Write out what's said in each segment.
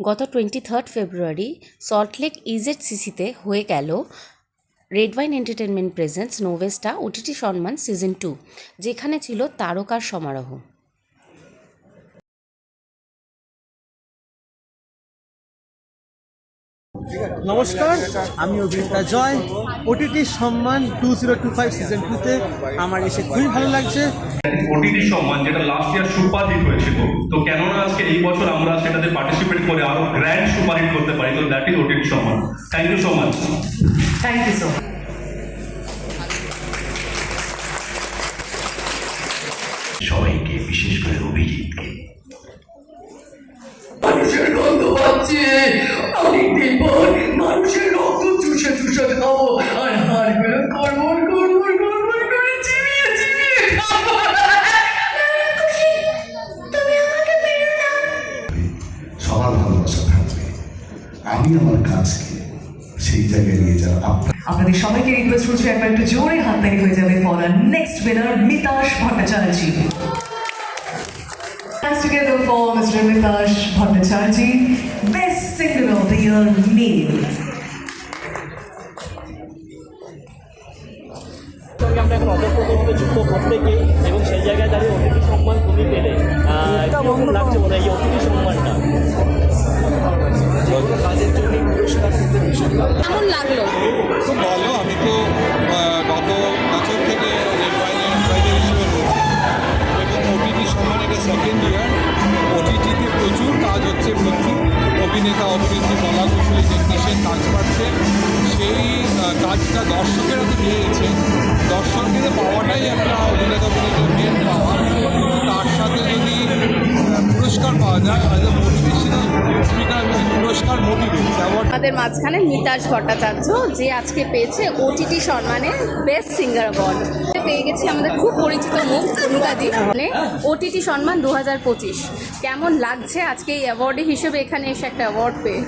গত 23 ফেব্রুয়ারি সল্টলেক ইজেডসিসিতে হয়ে গেল রেড ওয়াইন এন্টারটেনমেন্ট প্রেজেন্টস নোভেস্টা ওটিটি সম্মান সিজন 2, যেখানে ছিল তারকার সমারোহ। নমস্কার, আমি অভিনেতা জয়। ওটিটি সম্মান 2025 সিজন 2তে আমার এসে খুবই ভালো লাগছে। ওটিটি সম্মান যেটা লাস্ট ইয়ার সুপার হিট হয়েছিল, তো কেননা আজকে এই বছর আমরা সেটাতে পার্টিসিপেট করে আরো গ্র্যান্ড সুপার হিট করতে পারি, তো দ্যাট ইজ ওটিটি সম্মান। Thank you so much. Thank you so much. সবাইকে, বিশেষ করে অভিজিৎকে। মানুষের গন্ধ পাচ্ছে, অনেকদিন পর মানুষের রক্ত চুষে চুষে খাবো, আর হাড়গুলো কড়মড় কড়মড় কড়মড় করে চিবিয়ে চিবিয়ে খাবো। তুমি আমাকে মেরো না। সবার ভালোবাসা থাকবে, আমি আমার কাজকে সেই জায়গায় নিয়ে যাওয়া আপনাদের সবাইকে রিকোয়েস্ট করছি একবার একটু জোরে হাততালি হয়ে যাবে for our next winner Mitash Bhattacharya. Hands together for Mr. Mitash Bhattacharjee, Best Singer of the Year Male. আমরা এখন অপরপক্ষভাবে যুক্ত প্রত্যেকে, এবং সেই জায়গায় দাঁড়িয়ে অতিথি সম্মান তুমি পেলে কেমন লাগছে বলে এই অতিথি সম্মানটা? কাজের জন্য পুরস্কার কেমন লাগলো? খুব ভালো। আমি তো গত বছর থেকে রেড ওয়াইনের অ্যাডভাইজার হিসেবে রয়েছি, এবং ওটিটি সম্মান এটা সেকেন্ড ইয়ার। ওটিটিতে প্রচুর কাজ হচ্ছে, প্রচুর অভিনেতা অভিনেত্রী কলা কুশলী টেকনিশিয়ান কাজ পাচ্ছে। সেই কাজটা দর্শকেরা তো পেয়েছে, দর্শকদের পাওয়াটাই একটা অভিনেতা অভিনেত্রীর মেন পাওয়া। তার সাথে যদি পুরস্কার পাওয়া যায়, অ্যাজ এ মোটিভেশনাল স্পিকার পুরস্কার মোটিভেটস অ্যাওয়ার্ড। আমাদের মাঝখানে মিতাশ ভট্টাচার্য, যে আজকে পেয়েছে ওটিটি সম্মানে বেস্ট সিঙ্গার অ্যাওয়ার্ড। পেয়ে গেছি আমাদের খুব পরিচিত মুখ অনুগাদি, মানে ওটিটি সম্মান 2025। কেমন লাগছে আজকে এই অ্যাওয়ার্ডে হিসেবে এখানে এসে একটা অ্যাওয়ার্ড পেয়ে?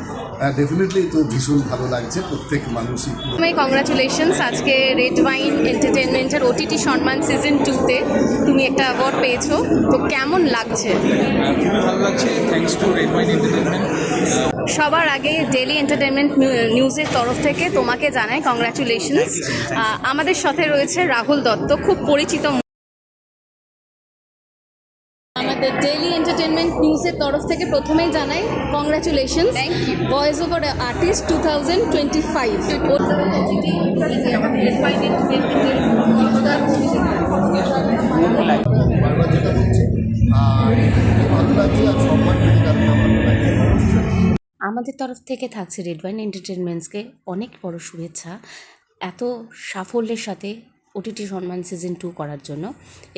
ডেফিনেটলি তো ভীষণ ভালো লাগছে, প্রত্যেক মানুষই। কংগ্রাচুলেশনস, আজকে রেড ওয়াইন এন্টারটেনমেন্টের ওটিটি সম্মান সিজন 2তে তুমি একটা অ্যাওয়ার্ড পেয়েছো, তো কেমন লাগছে? খুবই ভালো লাগছে, thanks to red wine entertainment. সবার আগে ডেলি এন্টারটেনমেন্ট নিউজের তরফ থেকে তোমাকে জানাই কংগ্রাচুলেশনস। আমাদের সাথে রয়েছে রাহুল দত্ত, খুব পরিচিত। আমাদের ডেলি এন্টারটেনমেন্ট নিউজের তরফ থেকে প্রথমেই জানাই congratulations, thank you. Voice over artist 2025। আমাদের তরফ থেকে থাকছে রেড ওয়াইন এন্টারটেনমেন্টসকে অনেক বড় শুভেচ্ছা এত সাফল্যের সাথে ওটিটি সম্মান সিজন 2 করার জন্য,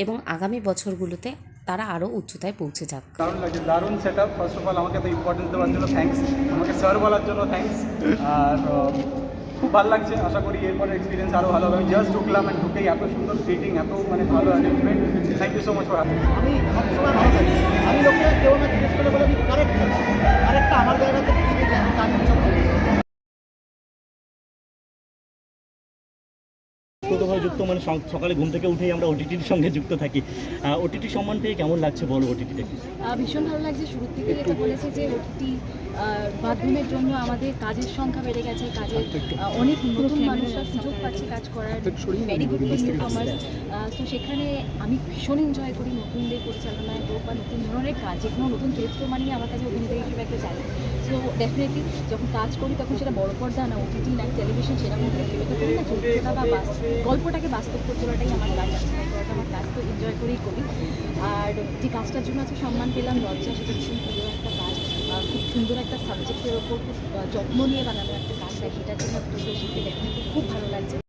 এবং আগামী বছরগুলোতে তারা আরও উচ্চতায় পৌঁছে যাক। দারুণ লাগছে, দারুণ set up. First of all আমাকে তো ইম্পর্টেন্স দেওয়ার জন্য থ্যাঙ্কস, আমাকে স্যার বলার জন্য থ্যাঙ্কস। আর খুব ভালো লাগছে, আশা করি এরপরে এক্সপিরিয়েন্স আরও ভালো হবে। আমি জাস্ট ঢুকলাম, অ্যান্ড ঢুকেই এত সুন্দর ফিটিং, এত মানে ভালো arrangement. Thank you so much for আমি লোককে কেউ না জিজ্ঞেস করে বলে আমি কারেক্টটা আমার জায়গা থেকে আমি কাজ ওতপ্রোতভাবে যুক্ত, মানে সকালে ঘুম থেকে উঠেই আমরা ওটিটির সঙ্গে যুক্ত থাকি। ওটিটি সম্মান পেয়ে কেমন লাগছে বলো? ওটিটিতে ভীষণ ভালো লাগছে। শুরু থেকে যেটা বলেছে যে ওটিটি মাধ্যমের জন্য আমাদের কাজের সংখ্যা বেড়ে গেছে, কাজের অনেক নতুন মানুষরা সুযোগ পাচ্ছে কাজ করার। ভেরি গুড আমার। তো সেখানে আমি ভীষণ এনজয় করি নতুনদের পরিচালনায় হোক বা নতুন ধরনের কাজ, যে কোনো নতুন চরিত্র মানেই আমার কাছে অভিনেতা হিসেবে একটা চ্যালেঞ্জ। সো ডেফিনেটলি যখন কাজ করি তখন সেটা বড় পর্দা না ওটিটি না টেলিভিশন, সেরকম করে ভেবে করি না, চরিত্রটা বা গল্পটাকে বাস্তব করে তোলাটাই আমার কাজ আছে। আমার কাজ তো এনজয় করেই করি। আর যে কাজটার জন্য আজকে সম্মান পেলাম লজ্জা, সেটা ভীষণ সুন্দর একটা কাজ, খুব সুন্দর একটা সাবজেক্টের ওপর খুব যত্ন নিয়ে বানানো একটা কাজ, তাই সেটার জন্য শিখতে খুব ভালো লাগছে।